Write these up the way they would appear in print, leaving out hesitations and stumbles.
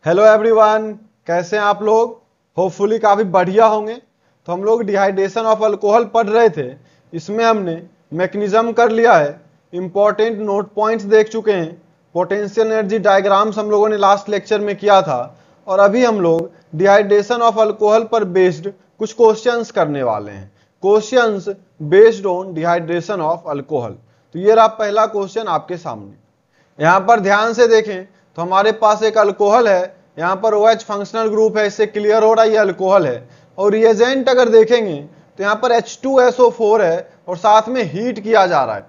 Hello everyone, कैसे हैं आप लोग। होपफुली काफ़ी बढ़िया होंगे। तो हम लोग डिहाइड्रेशन ऑफ अल्कोहल पढ़ रहे थे। इसमें हमने मैकेनिज्म कर लिया है, इंपॉर्टेंट नोट पॉइंट्स देख चुके हैं, पोटेंशियल एनर्जी डायग्राम्स हम लोगों ने लास्ट लेक्चर में किया था। और अभी हम लोग डिहाइड्रेशन ऑफ अल्कोहल पर बेस्ड कुछ क्वेश्चंस करने वाले हैं। Questions based on dehydration of alcohol. तो ये रहा पहला क्वेश्चन आपके सामने। यहाँ पर ध्यान से देखें तो हमारे पास एक अल्कोहल है, यहाँ पर OH फंक्शनल ग्रुप है, इससे क्लियर हो रहा है ये अल्कोहल है। और रिएजेंट अगर देखेंगे तो यहाँ पर H2SO4 है और साथ में हीट किया जा रहा है।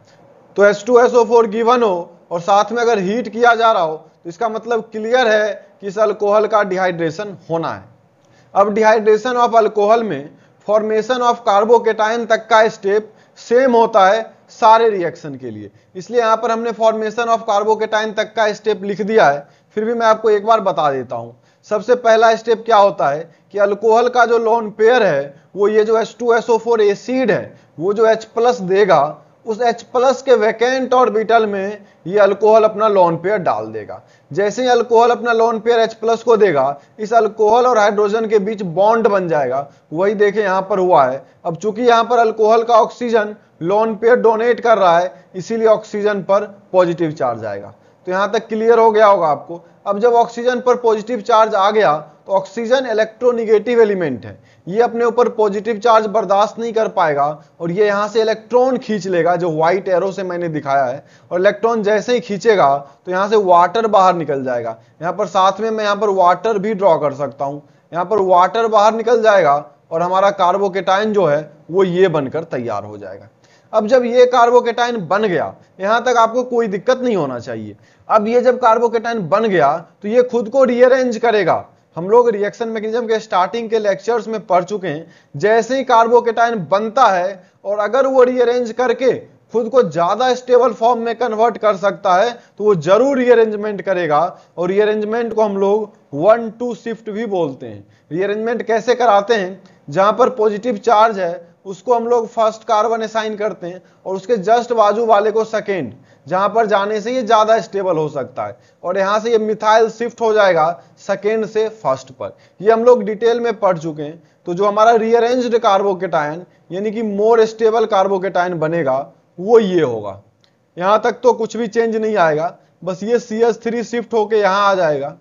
तो H2SO4 गिवन हो और साथ में अगर हीट किया जा रहा हो तो इसका मतलब क्लियर है कि इस अल्कोहल का डिहाइड्रेशन होना है। अब डिहाइड्रेशन ऑफ अल्कोहल में फॉर्मेशन ऑफ कार्बोकेटायन तक का स्टेप सेम होता है सारे रिएक्शन के लिए, इसलिए यहां पर हमने फॉर्मेशन ऑफ कार्बोकेटायन तक का स्टेप लिख दिया है। फिर भी मैं आपको एक बार बता देता हूं। सबसे पहला स्टेप क्या होता है कि अल्कोहल का जो लोन पेयर है वो ये जो H2SO4 एसिड है वो जो H+ देगा, उस H+ के वैकेंट ऑर्बिटल में ये अल्कोहल अपना लोन पेयर डाल देगा। जैसे ही अल्कोहल अपना लोन पेयर H+ को देगा, इस अल्कोहल और हाइड्रोजन के बीच बॉन्ड बन जाएगा। वही देखें यहां पर हुआ है। अब चूंकि यहां पर अल्कोहल का ऑक्सीजन लोन पेयर डोनेट कर रहा है, इसीलिए ऑक्सीजन पर पॉजिटिव चार्ज आएगा। तो यहां तक क्लियर हो गया होगा आपको। अब जब ऑक्सीजन पर पॉजिटिव चार्ज आ गया तो ऑक्सीजन इलेक्ट्रोनिगेटिव एलिमेंट है, ये अपने ऊपर पॉजिटिव चार्ज बर्दाश्त नहीं कर पाएगा और ये यहां से इलेक्ट्रॉन खींच लेगा, जो व्हाइट एरो से मैंने दिखाया है। और इलेक्ट्रॉन जैसे ही खींचेगा तो यहां से वाटर बाहर निकल जाएगा। यहां पर साथ में मैं यहां पर वाटर भी ड्रॉ कर सकता हूं। यहां पर वाटर बाहर निकल जाएगा और हमारा कार्बोकेटायन जो है वो ये बनकर तैयार हो जाएगा। अब जब ये कार्बोकेटायन बन गया, यहां तक आपको कोई दिक्कत नहीं होना चाहिए। अब ये जब कार्बोकेटायन बन गया तो ये खुद को रीअरेंज करेगा। हम लोग रिएक्शन मैकेनिज्म के स्टार्टिंग के लेक्चर्स में पढ़ चुके हैं, जैसे ही कार्बोकेटायन बनता है और अगर वो रीअरेंज करके खुद को ज्यादा स्टेबल फॉर्म में कन्वर्ट कर सकता है तो वो जरूर रीअरेंजमेंट करेगा। और रीअरेंजमेंट को हम लोग 1-2 शिफ्ट भी बोलते हैं। रीअरेंजमेंट कैसे कराते हैं, जहां पर पॉजिटिव चार्ज है उसको हम लोग फर्स्ट कार्बन असाइन करते हैं और उसके जस्ट बाजू वाले को सेकेंड, जहां पर जाने से ये ज्यादा स्टेबल हो सकता है। और यहां से ये मिथाइल शिफ्ट हो जाएगा सेकेंड से फर्स्ट पर। ये हम लोग डिटेल में पढ़ चुके हैं। तो जो हमारा रीअरेंज्ड कार्बोकेटायन यानी कि मोर स्टेबल कार्बोकेटायन बनेगा वो ये होगा। यहां तक तो कुछ भी चेंज नहीं आएगा, बस ये CH3 शिफ्ट होके यहां आ जाएगा,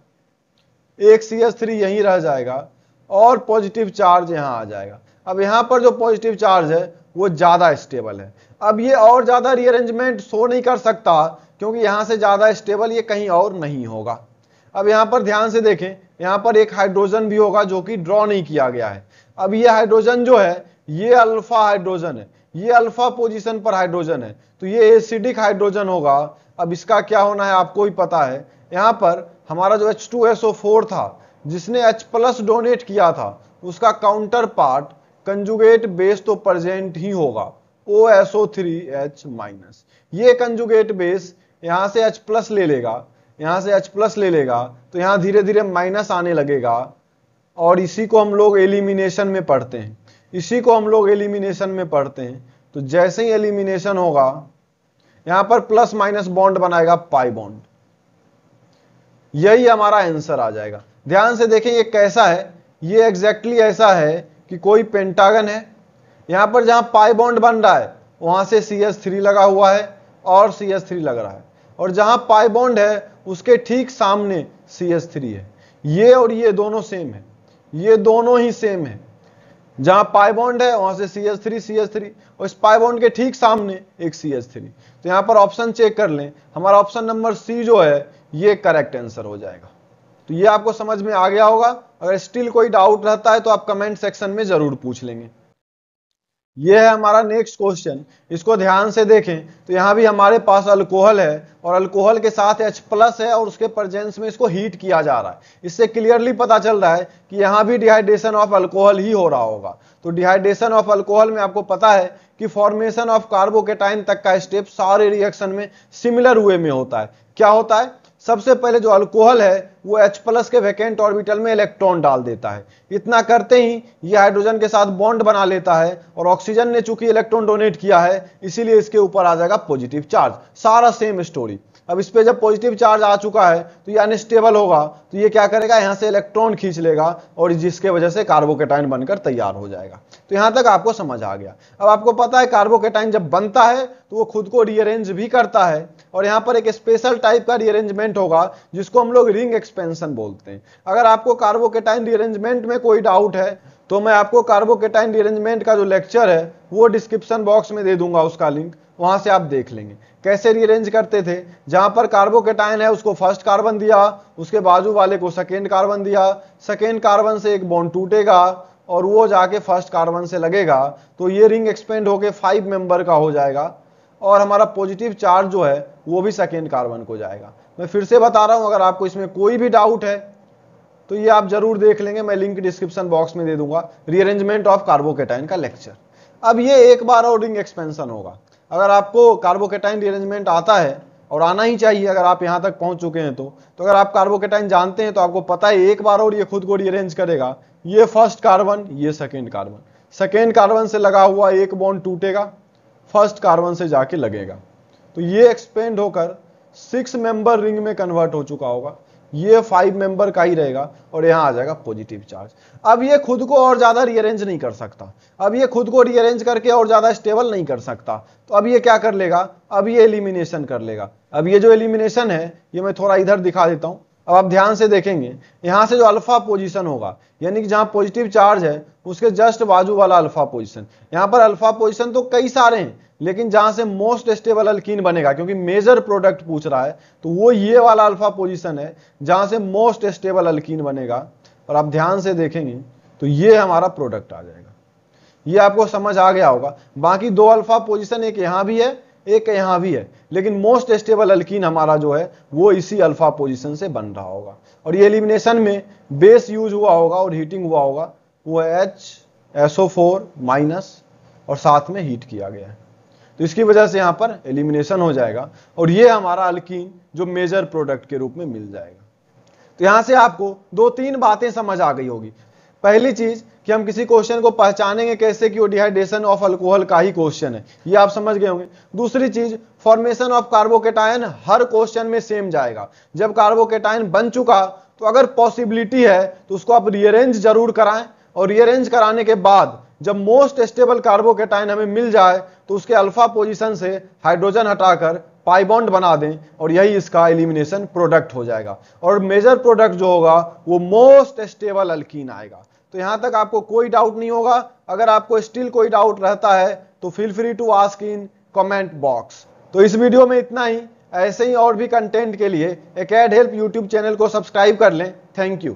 एक CH3 यहीं रह जाएगा और पॉजिटिव चार्ज यहां आ जाएगा। अब यहां पर जो पॉजिटिव चार्ज है वो ज्यादा स्टेबल है। अब ये और ज्यादा रीअरेंजमेंट शो नहीं कर सकता क्योंकि यहां से ज्यादा स्टेबल ये कहीं और नहीं होगा। अब यहां पर ध्यान से देखें, यहां पर एक हाइड्रोजन भी होगा जो कि ड्रॉ नहीं किया गया है। अब ये हाइड्रोजन जो है ये अल्फा हाइड्रोजन है, ये अल्फा पोजीशन पर हाइड्रोजन है, तो ये एसिडिक हाइड्रोजन होगा। अब इसका क्या होना है आपको ही पता है। यहां पर हमारा जो H2SO4 था जिसने H+ डोनेट किया था, उसका काउंटर पार्ट कंजुगेट बेस तो प्रेजेंट ही होगा, OSO3H-। ये कंजुगेट बेस यहां से H+ ले लेगा, यहां से H+ ले लेगा तो यहां धीरे धीरे माइनस आने लगेगा। और इसी को हम लोग एलिमिनेशन में पढ़ते हैं, इसी को हम लोग एलिमिनेशन में पढ़ते हैं। तो जैसे ही एलिमिनेशन होगा यहां पर प्लस माइनस बॉन्ड बनाएगा पाई बॉन्ड, यही हमारा आंसर आ जाएगा। ध्यान से देखें ये कैसा है, ये एग्जैक्टली ऐसा है कि कोई पेंटागन है, यहां पर जहां पाई बॉन्ड बन रहा है वहां से CH3 लगा हुआ है और CH3 लग रहा है, और जहां पाई बॉन्ड है उसके ठीक सामने CH3 है। ये और ये दोनों सेम है, ये दोनों ही सेम है। जहां पाई बॉन्ड है वहां से CH3 और इस पाई बॉन्ड के ठीक सामने एक CH3। तो यहां पर ऑप्शन चेक कर लें, हमारा ऑप्शन नंबर C जो है ये करेक्ट आंसर हो जाएगा। तो ये आपको समझ में आ गया होगा। अगर स्टिल कोई डाउट रहता है तो आप कमेंट सेक्शन में जरूर पूछ लेंगे। ये है हमारा नेक्स्ट क्वेश्चन, इसको ध्यान से देखें तो यहां भी हमारे पास अल्कोहल है और अल्कोहल के साथ H+ है और उसके प्रेजेंस में इसको हीट किया जा रहा है। इससे क्लियरली पता चल रहा है कि यहां भी डिहाइड्रेशन ऑफ अल्कोहल ही हो रहा होगा। तो डिहाइड्रेशन ऑफ अल्कोहल में आपको पता है कि फॉर्मेशन ऑफ कार्बोकेटायन तक का स्टेप सारे रिएक्शन में सिमिलर वे में होता है। क्या होता है, सबसे पहले जो अल्कोहल है वो H+ के वैकेंट ऑर्बिटल में इलेक्ट्रॉन डाल देता है। इतना करते ही ये हाइड्रोजन के साथ बॉन्ड बना लेता है और ऑक्सीजन ने चूंकि इलेक्ट्रॉन डोनेट किया है इसीलिए इसके ऊपर आ जाएगा पॉजिटिव चार्ज। सारा सेम स्टोरी। अब इस पे जब पॉजिटिव चार्ज आ चुका है तो ये अनस्टेबल होगा, तो ये क्या करेगा, यहाँ से इलेक्ट्रॉन खींच लेगा और जिसके वजह से कार्बोकेटाइन बनकर तैयार हो जाएगा। तो यहाँ तक आपको समझ आ गया। अब आपको पता है कार्बोकेटाइन जब बनता है तो वो खुद को रीअरेंज भी करता है, और यहाँ पर एक स्पेशल टाइप का रीअरेंजमेंट होगा जिसको हम लोग रिंग एक्सपेंशन बोलते हैं। अगर आपको कार्बोकेटाइन रीअरेंजमेंट में कोई डाउट है तो मैं आपको कार्बोकेटाइन रीअरेंजमेंट का जो लेक्चर है वो डिस्क्रिप्शन बॉक्स में दे दूंगा, उसका लिंक, वहां से आप देख लेंगे कैसे रीअरेंज करते थे। जहां पर कार्बोकेटाइन है उसको फर्स्ट कार्बन दिया, उसके बाजू वाले को सेकेंड कार्बन दिया, सेकेंड कार्बन से एक बॉन्ड टूटेगा और वो जाके फर्स्ट कार्बन से लगेगा, तो ये रिंग एक्सपेंड होके 5 मेंबर का हो जाएगा और हमारा पॉजिटिव चार्ज जो है वो भी सेकेंड कार्बन को जाएगा। मैं फिर से बता रहा हूं, अगर आपको इसमें कोई भी डाउट है तो ये आप जरूर देख लेंगे, मैं लिंक डिस्क्रिप्शन बॉक्स में दे दूंगा, रीअरेंजमेंट ऑफ कार्बोकेटाइन का लेक्चर। अब ये एक बार और रिंग एक्सपेंशन होगा। अगर आपको कार्बोकेटाइन रीअरेंजमेंट आता है, और आना ही चाहिए अगर आप यहां तक पहुंच चुके हैं तो अगर आप कार्बोकेटाइन जानते हैं तो आपको पता है एक बार और ये खुद को रीअरेंज करेगा। ये फर्स्ट कार्बन, ये सेकेंड कार्बन, सेकेंड कार्बन से लगा हुआ एक बॉन्ड टूटेगा, फर्स्ट कार्बन से जाके लगेगा, तो ये एक्सपेंड होकर 6 मेंबर रिंग में कन्वर्ट हो चुका होगा। ये 5 मेंबर का ही रहेगा और यहां आ जाएगा पॉजिटिव चार्ज। अब ये खुद को और ज्यादा रीअरेंज नहीं कर सकता, अब ये खुद को रीअरेंज करके और ज्यादा स्टेबल नहीं कर सकता, तो अब ये क्या कर लेगा, अब ये एलिमिनेशन कर लेगा। अब ये जो एलिमिनेशन है ये मैं थोड़ा इधर दिखा देता हूं। अब आप ध्यान से देखेंगे, यहां से जो अल्फा पोजीशन होगा, यानी कि जहां पॉजिटिव चार्ज है उसके जस्ट बाजू वाला अल्फा पोजीशन, यहां पर अल्फा पोजीशन तो कई सारे हैं, लेकिन जहां से मोस्ट स्टेबल अल्कीन बनेगा, क्योंकि मेजर प्रोडक्ट पूछ रहा है, तो वो ये वाला अल्फा पोजीशन है जहां से मोस्ट स्टेबल अल्कीन बनेगा। और आप ध्यान से देखेंगे तो ये हमारा प्रोडक्ट आ जाएगा। ये आपको समझ आ गया होगा। बाकी 2 अल्फा पोजीशन, एक यहां भी है एक यहां भी है, लेकिन मोस्ट स्टेबल अल्कीन हमारा जो है वो इसी अल्फा पोजीशन से बन रहा होगा। और ये एलिमिनेशन में बेस यूज हुआ होगा और हीटिंग हुआ होगा, वो है HSO4 माइनस और साथ में हीट किया गया है, तो इसकी वजह से यहां पर एलिमिनेशन हो जाएगा और ये हमारा अल्कीन जो मेजर प्रोडक्ट के रूप में मिल जाएगा। तो यहां से आपको 2-3 बातें समझ आ गई होगी। पहली चीज कि हम किसी क्वेश्चन को पहचानेंगे कैसे कि वो डिहाइड्रेशन ऑफ अल्कोहल का ही क्वेश्चन है, ये आप समझ गए होंगे। दूसरी चीज, formation of carbocation her question में सेम जाएगा। जब कार्बोकेटाइन बन चुका तो अगर पॉसिबिलिटी है तो उसको आप रीअरेंज जरूर कराएं, और रीअरेंज कराने के बाद जब मोस्ट स्टेबल कार्बोकेटाइन हमें मिल जाए तो उसके अल्फा पोजीशन से हाइड्रोजन हटाकर पाई बॉन्ड बना दें और यही इसका एलिमिनेशन प्रोडक्ट हो जाएगा, और मेजर प्रोडक्ट जो होगा वो मोस्ट स्टेबल अल्कीन आएगा। तो यहां तक आपको कोई डाउट नहीं होगा। अगर आपको स्टिल कोई डाउट रहता है तो feel free to ask in comment box. तो इस वीडियो में इतना ही। ऐसे ही और भी कंटेंट के लिए एकेड हेल्प यूट्यूब चैनल को सब्सक्राइब कर लें। Thank you.